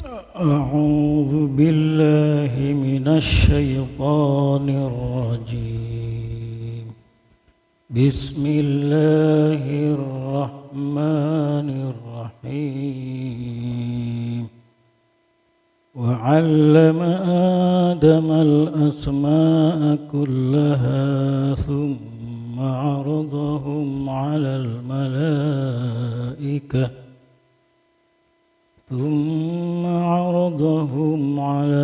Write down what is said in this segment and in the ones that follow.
أعوذ بالله من الشيطان الرجيم. بسم الله الرحمن الرحيم. وعلم آدم الأسماء كلها ثم عرضهم على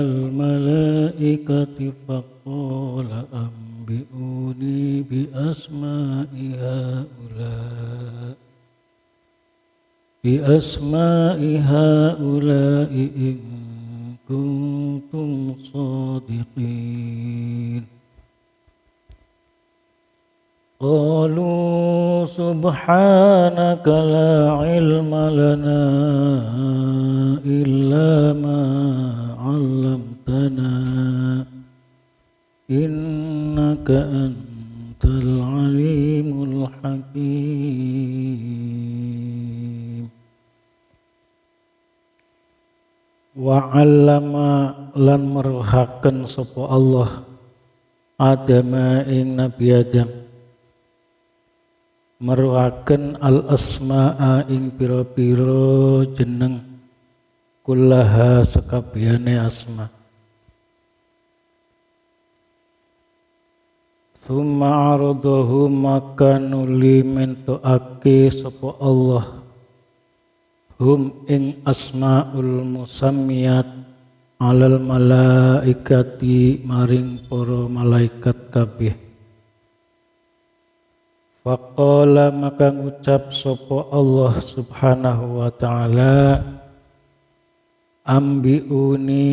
الملائكة فقال أنبئوني بأسماء هؤلاء إن كنتم صادقين. قالوا سبحانك لا علم لنا إلا ما علمتنا إنك أنت العليم الحكيم. Wa'allama lan meruhaken sapa Allah Adama ing Nabi Adam, meruhaken al-asma'a ing pira-pira jeneng, kullaha sakabehane asma. Tsumma aradahu maka nuli mentoake sapa Allah hum ing asmaul musammiyat alal malaikati maring para malaikat kabeh. Faqala maka ngucap sapa Allah subhanahu wa ta'ala, ambiuni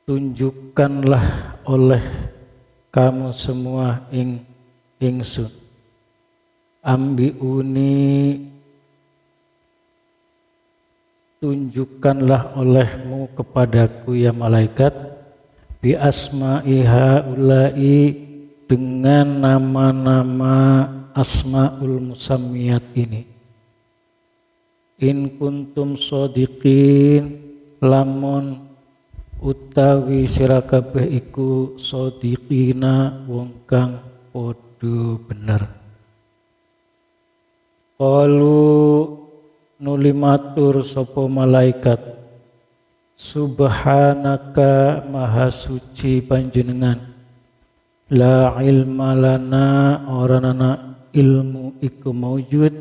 tunjukkanlah oleh kamu semua ingsun. Ambiuni tunjukkanlah olehmu kepadaku ya malaikat, bi asma'i haula'i dengan nama-nama asmaul musammiyat ini. In kuntum shodiqin, lamun utawi sira kabeh iku shodiqina wong kang padha bener. Qalu nuli matur sapa malaikat, subhanaka maha suci panjenengan, la ilma lana orana ilmu iku maujud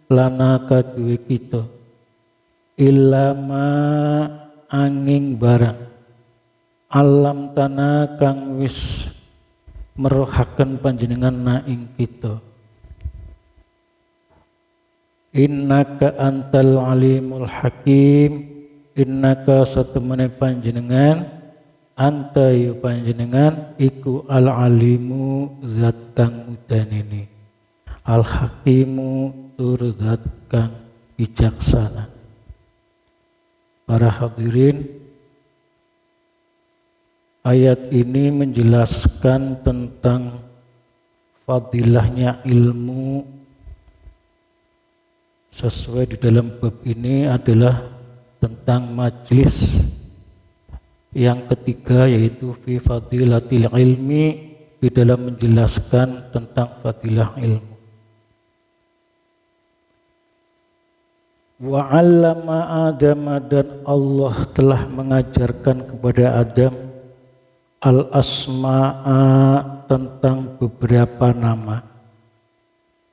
lana kaduwe kita, ilama angin barang, alam tanah kang wis meruhaken panjenengan na ing kita. Innaka antal alimul hakim, innaka satemene panjenengan, anta yu panjenengan iku al alimu zat kang udanene, al hakimu tur zat kang bijaksana. Para hadirin, ayat ini menjelaskan tentang fadilahnya ilmu. Sesuai di dalam bab ini adalah tentang majlis yang ketiga, yaitu fi fadilatil ilmi, di dalam menjelaskan tentang fadilah ilmu. Wa 'allama Adam, dan Allah telah mengajarkan kepada Adam al-asma'a tentang beberapa nama,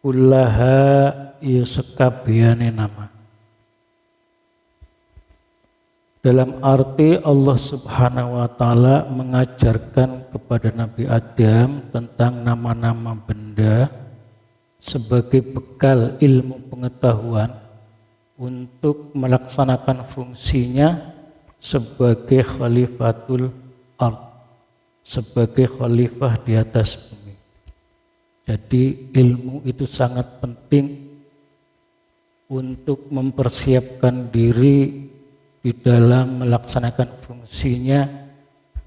kullaha ya sekabehane nama. Dalam arti Allah subhanahu wa ta'ala mengajarkan kepada Nabi Adam tentang nama-nama benda sebagai bekal ilmu pengetahuan untuk melaksanakan fungsinya sebagai khalifatul ard, sebagai khalifah di atas bumi. Jadi ilmu itu sangat penting untuk mempersiapkan diri di dalam melaksanakan fungsinya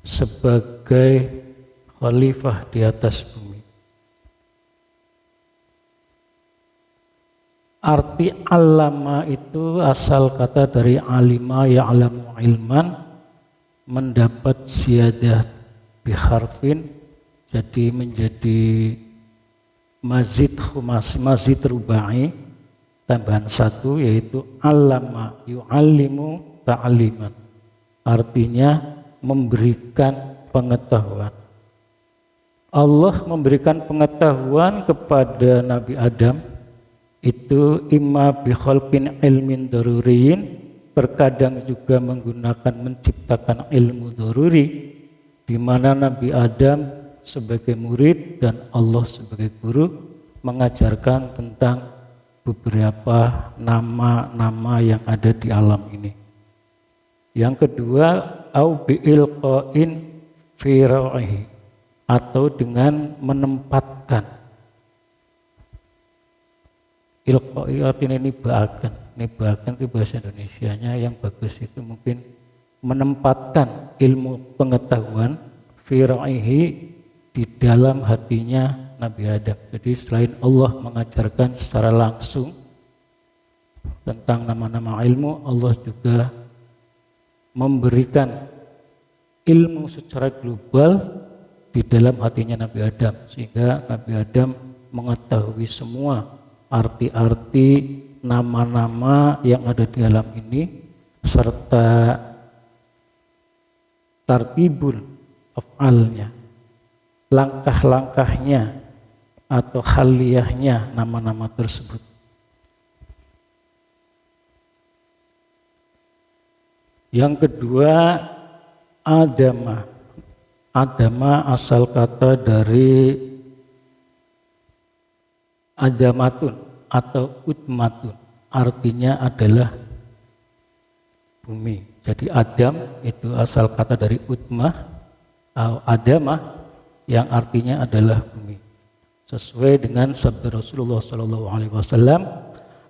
sebagai khalifah di atas bumi. Arti alama itu asal kata dari alima ya'lamu ilman, mendapat ziyadah biharfin, jadi menjadi mazid rubai, tambahan satu, yaitu alama yu'allimu ta'aliman, artinya memberikan pengetahuan. Allah memberikan pengetahuan kepada Nabi Adam itu imma bi khalqin ilmin daruriyin, terkadang juga menggunakan menciptakan ilmu daruri, di mana Nabi Adam sebagai murid dan Allah sebagai guru mengajarkan tentang beberapa nama-nama yang ada di alam ini. Yang kedua, au bi ilqain fi ra'ihi, atau dengan menempatkan. Ilqai artinya nibakan itu bahasa Indonesianya yang bagus itu mungkin menempatkan ilmu pengetahuan fi ra'ihi, di dalam hatinya Nabi Adam. Jadi selain Allah mengajarkan secara langsung tentang nama-nama ilmu, Allah juga memberikan ilmu secara global di dalam hatinya Nabi Adam, sehingga Nabi Adam mengetahui semua arti-arti nama-nama yang ada di alam ini, serta tartibul af'alnya, langkah-langkahnya atau haliyahnya nama-nama tersebut. Yang kedua, Adama asal kata dari adamatun atau utmatun, artinya adalah bumi. Jadi Adam itu asal kata dari utmah atau adamah, yang artinya adalah bumi. Sesuai dengan sabda Rasulullah SAW,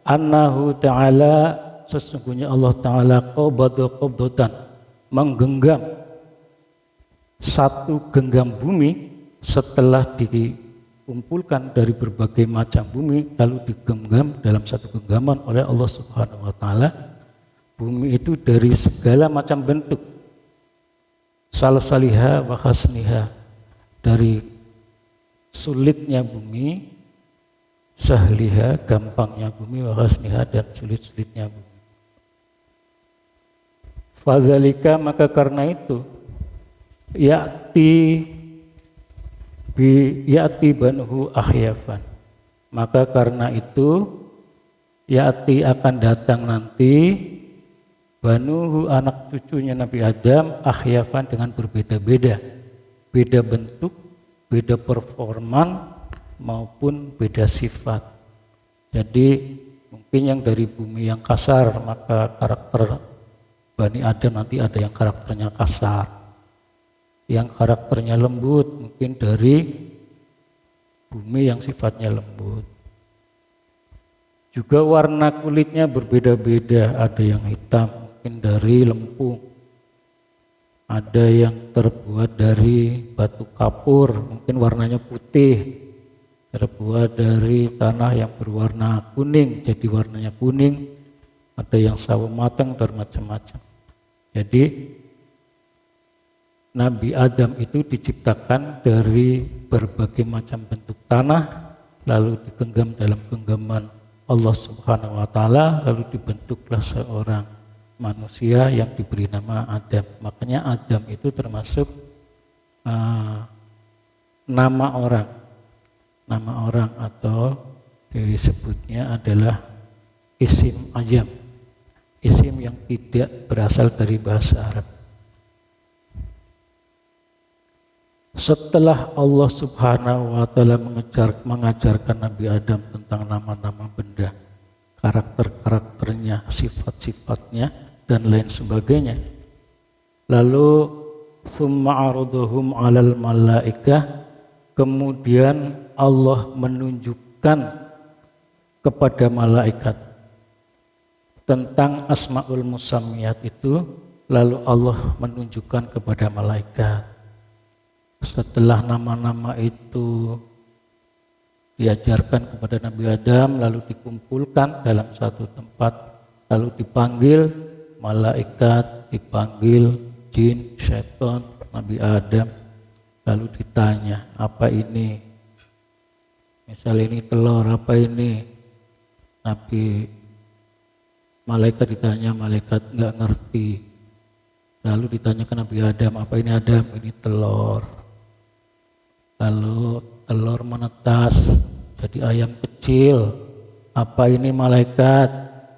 annahu ta'ala, sesungguhnya Allah Ta'ala qabdatan, menggenggam satu genggam bumi setelah dikumpulkan dari berbagai macam bumi, lalu digenggam dalam satu genggaman oleh Allah Subhanahu wa Ta'ala. Bumi itu dari segala macam bentuk, salsaliha wa hasniha, dari sulitnya bumi, sahliha gampangnya bumi, wa hasniha dan sulit-sulitnya bumi. Fadzalika, maka karena itu, ya'ti banuhu ahyafan, maka karena itu ya'ti akan datang nanti banuhu anak cucunya Nabi Adam ahyafan dengan berbeda-beda, beda bentuk, beda performan maupun beda sifat. Jadi mungkin yang dari bumi yang kasar, maka karakter Bani Adam nanti ada yang karakternya kasar, yang karakternya lembut mungkin dari bumi yang sifatnya lembut. Juga warna kulitnya berbeda-beda, ada yang hitam mungkin dari lempung, ada yang terbuat dari batu kapur mungkin warnanya putih, terbuat dari tanah yang berwarna kuning jadi warnanya kuning, ada yang sawo matang dan macam-macam. Jadi Nabi Adam itu diciptakan dari berbagai macam bentuk tanah, lalu digenggam dalam genggaman Allah Subhanahu wa Ta'ala, lalu dibentuklah seorang manusia yang diberi nama Adam. Makanya Adam itu termasuk nama orang atau disebutnya adalah isim ajam, isim yang tidak berasal dari bahasa Arab. Setelah Allah Subhanahu wa Ta'ala mengajarkan Nabi Adam tentang nama-nama benda, karakter-karakternya, sifat-sifatnya dan lain sebagainya, lalu summa aradhum 'alal malaikah, kemudian Allah menunjukkan kepada malaikat tentang asmaul musammiyat itu, lalu Allah menunjukkan kepada malaikat. Setelah nama-nama itu diajarkan kepada Nabi Adam, lalu dikumpulkan dalam satu tempat, lalu dipanggil malaikat, dipanggil jin, syaitan, Nabi Adam, lalu ditanya, apa ini? Misal ini telur, apa ini? Malaikat ditanya, malaikat nggak ngerti. Lalu ditanya ke Nabi Adam, apa ini Adam? Ini telur. Lalu telur menetas jadi ayam kecil. Apa ini malaikat?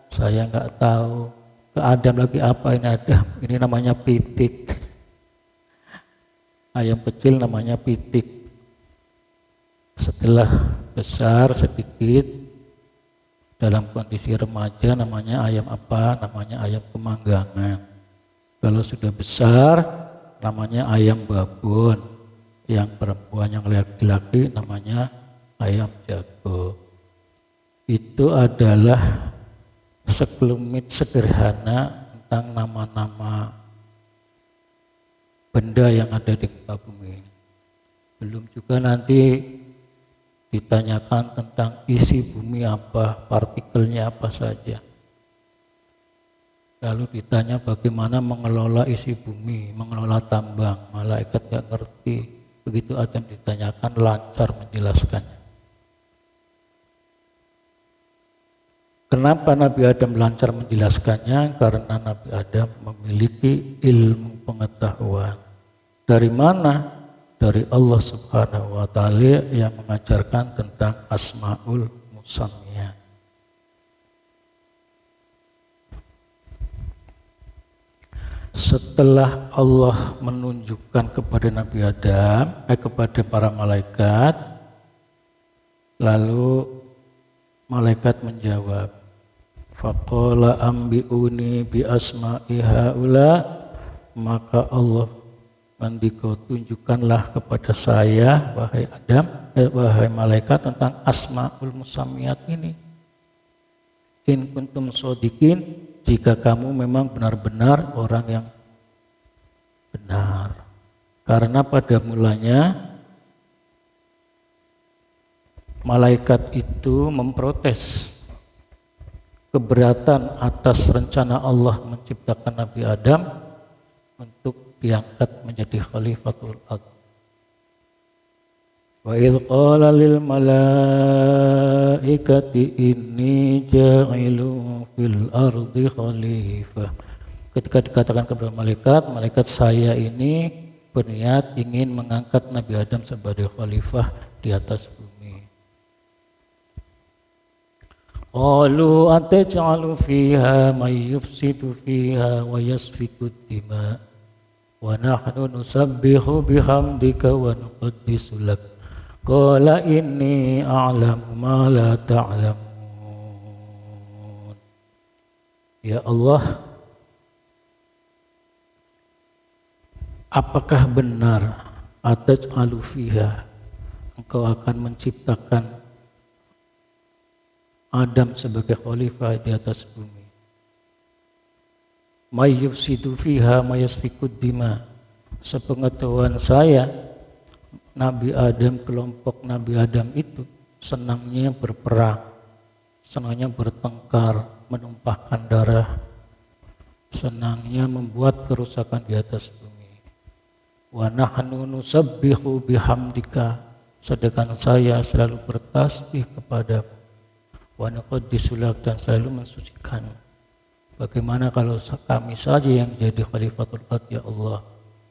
Saya nggak tahu. Ke Adam lagi, apa ini Adam? Ini namanya pitik. Ayam kecil namanya pitik. Setelah besar sedikit, dalam kondisi remaja namanya ayam apa? Namanya ayam kemanggangan. Kalau sudah besar namanya ayam babon. Yang perempuan, yang laki-laki namanya ayam jago. Itu adalah sekelumit sederhana tentang nama-nama benda yang ada di muka bumi. Belum juga nanti ditanyakan tentang isi bumi apa, partikelnya apa saja. Lalu ditanya bagaimana mengelola isi bumi, mengelola tambang. Malaikat gak ngerti. Begitu Adam ditanyakan, lancar menjelaskannya. Kenapa Nabi Adam lancar menjelaskannya? Karena Nabi Adam memiliki ilmu pengetahuan. Dari mana? Dari Allah Subhanahu wa Ta'ala yang mengajarkan tentang Asmaul Musammiyat. Setelah Allah menunjukkan kepada Nabi Adam, kepada para malaikat, lalu malaikat menjawab, faqala ambi'uni bi asma'i haula, maka Allah mendikau tunjukkanlah kepada saya, wahai Adam, wahai malaikat, tentang asmaul musammiyat ini. In kuntum shodiqin, jika kamu memang benar-benar orang yang benar. Karena pada mulanya malaikat itu memprotes keberatan atas rencana Allah menciptakan Nabi Adam untuk diangkat menjadi khalifatul ard. Wa idh qala lil malaikati inni ja'ilu fil ardi khalifah. Ketika dikatakan kepada malaikat, saya ini berniat ingin mengangkat Nabi Adam sebagai khalifah di atas bumi. Qalu ataj'alu fiha may yufsidu fiha wa yasfiku dima wa nahnu nusabbihu bihamdika wa nuqaddisu lak. Qala inni a'lamu ma la ta'lamun. Ya Allah, apakah benar ataj'alu fiha, engkau akan menciptakan Adam sebagai khalifah di atas bumi? May yufsidu fiha may yasfikud dima. Sepengetahuan saya, Nabi Adam, kelompok Nabi Adam itu senangnya berperang, senangnya bertengkar, menumpahkan darah, senangnya membuat kerusakan di atas bumi. Wa nahnu nusabbihu bihamdika, sedangkan saya selalu bertasbih kepadamu. Wa nuqaddisu lak, dan selalu mensucikanmu. Bagaimana kalau kami saja yang jadi khalifatul ard, ya Allah?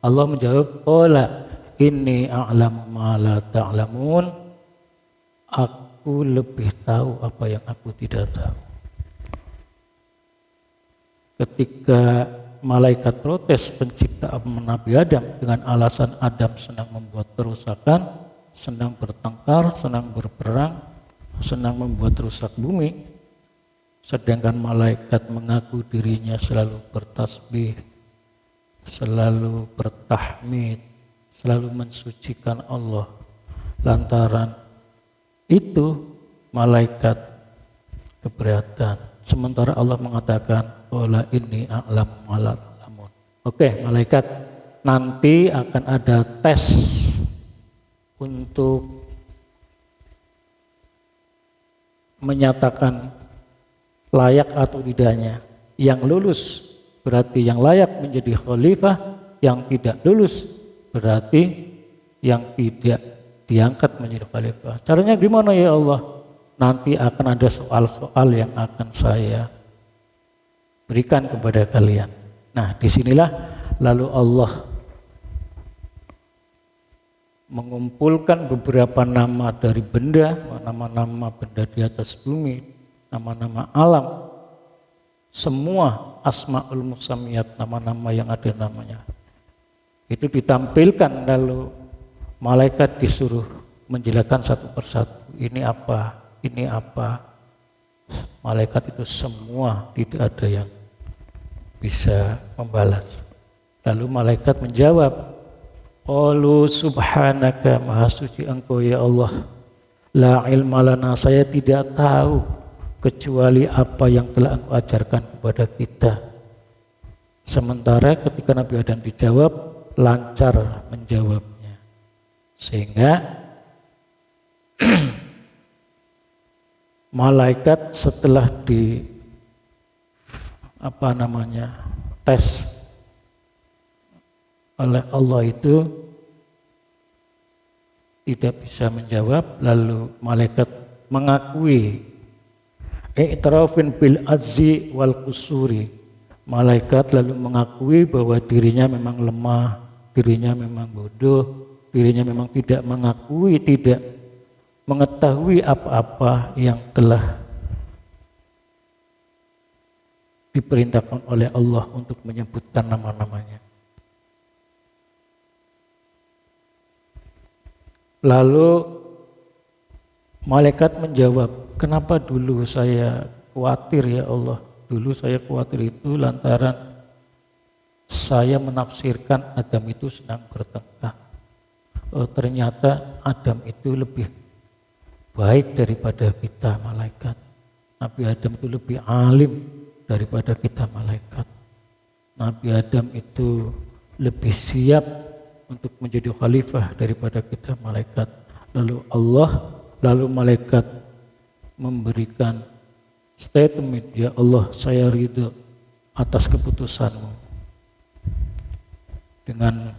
Allah menjawab, qala inni a'lamu ma la ta'lamun. Aku lebih tahu apa yang aku tidak tahu. Ketika malaikat protes penciptaan Nabi Adam dengan alasan Adam senang membuat kerusakan, senang bertengkar, senang berperang, senang membuat rusak bumi, sedangkan malaikat mengaku dirinya selalu bertasbih, selalu bertahmid, selalu mensucikan Allah. Lantaran itu malaikat keberatan, sementara Allah mengatakan qala inni a'lamu ma la ta'lamun. Oke, malaikat, nanti akan ada tes untuk menyatakan layak atau tidaknya. Yang lulus berarti yang layak menjadi khalifah, yang tidak lulus berarti yang tidak diangkat menjadi khalifah. Caranya gimana ya Allah? Nanti akan ada soal-soal yang akan saya berikan kepada kalian. Nah, disinilah lalu Allah mengumpulkan beberapa nama dari benda, nama-nama benda di atas bumi, nama-nama alam, semua asmaul musamiyat, nama-nama yang ada namanya. Itu ditampilkan, lalu malaikat disuruh menjelaskan satu persatu. Ini apa? Ini apa? Malaikat itu semua tidak ada yang bisa membalas. Lalu malaikat menjawab, qalu subhanaka, maha suci engkau ya Allah, la ilma lana, saya tidak tahu kecuali apa yang telah engkau ajarkan kepada kita. Sementara ketika Nabi Adam dijawab, lancar menjawabnya, sehingga malaikat setelah tes oleh Allah itu tidak bisa menjawab, lalu malaikat mengakui i'tirafin bil azzi wal kusuri. Malaikat lalu mengakui bahwa dirinya memang lemah, dirinya memang bodoh, dirinya memang tidak mengakui, tidak mengetahui apa-apa yang telah diperintahkan oleh Allah untuk menyebutkan nama-namanya. Lalu malaikat menjawab, kenapa dulu saya khawatir ya Allah? Dulu saya khawatir itu lantaran saya menafsirkan Adam itu sedang bertengkar. Ternyata Adam itu lebih baik daripada kita malaikat. Nabi Adam itu lebih alim daripada kita malaikat. Nabi Adam itu lebih siap untuk menjadi khalifah daripada kita malaikat. Lalu malaikat memberikan statement, ya Allah, saya ridho atas keputusanmu. Dengan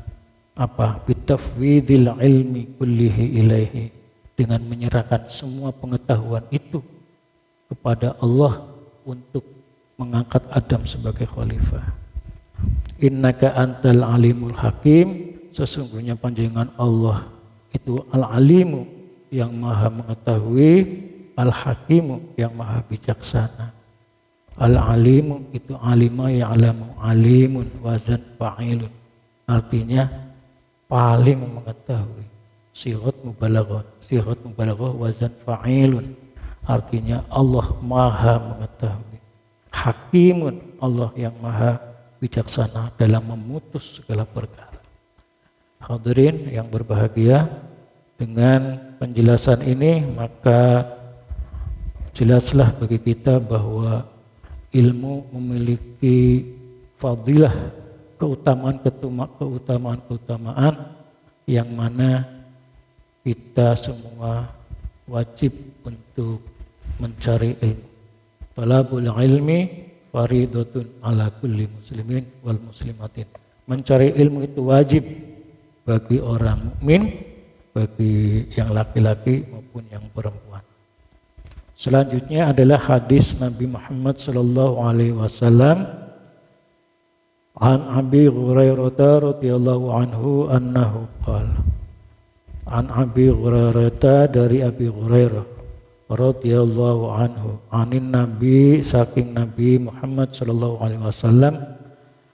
apa? Bitafwidil ilmi kullihi ilaihi, dengan menyerahkan semua pengetahuan itu kepada Allah untuk mengangkat Adam sebagai khalifah. Innaka antal alimul hakim, sesungguhnya panjenengan Allah itu al-alimu, yang maha mengetahui, al-hakimu, yang maha bijaksana. Al-alimu itu alima ya'lamu, alimun wazan fa'ilun, artinya paling mengetahui. Sighat mubalaghah wazan fa'ilun, artinya Allah maha mengetahui. Hakimun, Allah yang maha bijaksana dalam memutus segala perkara. Hadirin yang berbahagia, dengan penjelasan ini maka jelaslah bagi kita bahwa ilmu memiliki fadilah, keutamaan yang mana kita semua wajib untuk mencari ilmu. Talabul ilmi faridatun ala kulli muslimin wal muslimatin. Mencari ilmu itu wajib bagi orang mukmin, bagi yang laki-laki maupun yang perempuan. Selanjutnya adalah hadis Nabi Muhammad sallallahu alaihi wasallam. An Abi Hurairah radhiyallahu anhu annahu qala. An Abi Hurairah, dari Abi Hurairah radhiyallahu anhu, anin Nabi, saking Nabi Muhammad sallallahu alaihi wasallam,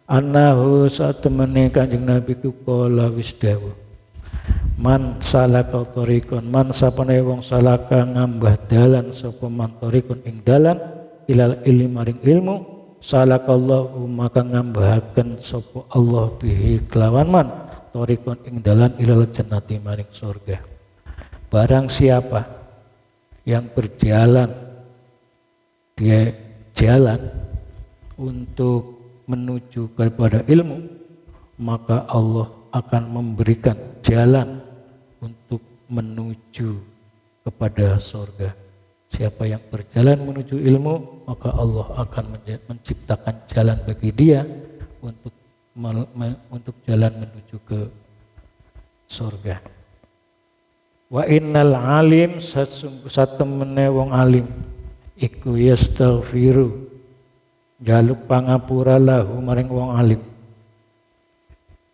annahu saat temene Kanjeng Nabi ku kala wis dawuh, man salaka tariqan, man sapane wong salaka ngambah dalan sapa man tariqan ing dalan ilal ilmi maring ilmu, salakallahu maka ngambahaken sapa Allah bihi kelawan man tariqan ing dalan ilal jannati maring surga. Barang siapa yang berjalan, dia jalan untuk menuju kepada ilmu, maka Allah akan memberikan jalan untuk menuju kepada surga. Siapa yang berjalan menuju ilmu, maka Allah akan menciptakan jalan bagi dia untuk jalan menuju ke surga. Wa innal alim sesungguh satemene wong alim iku yastaghfiru jaluk pangapura lahu maring wong alim.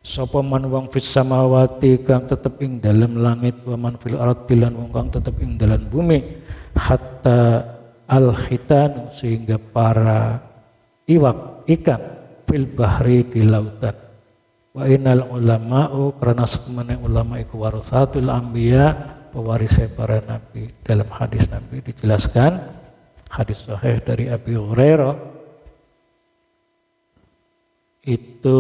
Sapa man wong fis samawati kang tetep ing dalem langit, wa man fil ardi lan wong kang tetep ing dalem bumi, hatta al khitanu sehingga para iwak ikan fil bahri di lautan. Wa innal ulama'u karena setemene ulama iku warasatul anbiya, pewaris para nabi. Dalam hadis Nabi dijelaskan, hadis sahih dari Abi Hurairah itu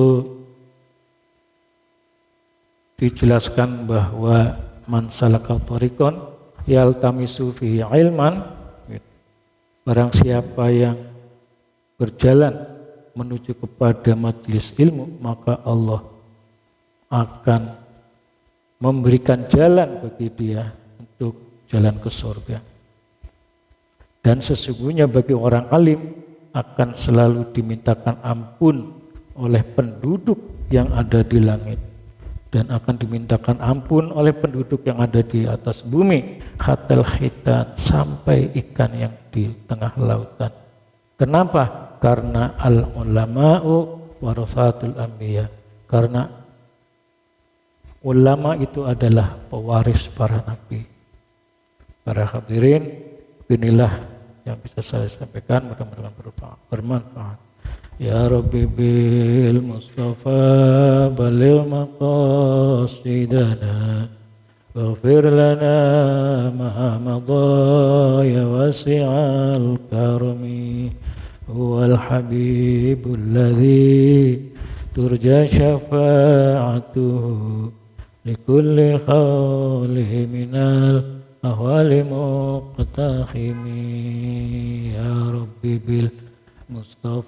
dijelaskan bahwa man salaka thariqan yaltamisu fihi ilman, barang siapa yang berjalan menuju kepada majelis ilmu, maka Allah akan memberikan jalan bagi dia untuk jalan ke surga. Dan sesungguhnya bagi orang alim akan selalu dimintakan ampun oleh penduduk yang ada di langit, dan akan dimintakan ampun oleh penduduk yang ada di atas bumi, hatal khitan sampai ikan yang di tengah lautan. Kenapa? Karena al ulama'u warasatul anbiya, karena ulama itu adalah pewaris para nabi. Para hadirin, inilah yang bisa saya sampaikan, mudah-mudahan bermanfaat. Ya Rabbi bil Mustafa baligh maqasidana waghfir lana ma madha ya wasi'al karami huwal habibul ladzi turja syafa'atuhu likulli khawli minal ahwali muqtakhimi. Ya Rabbi bil Mustafa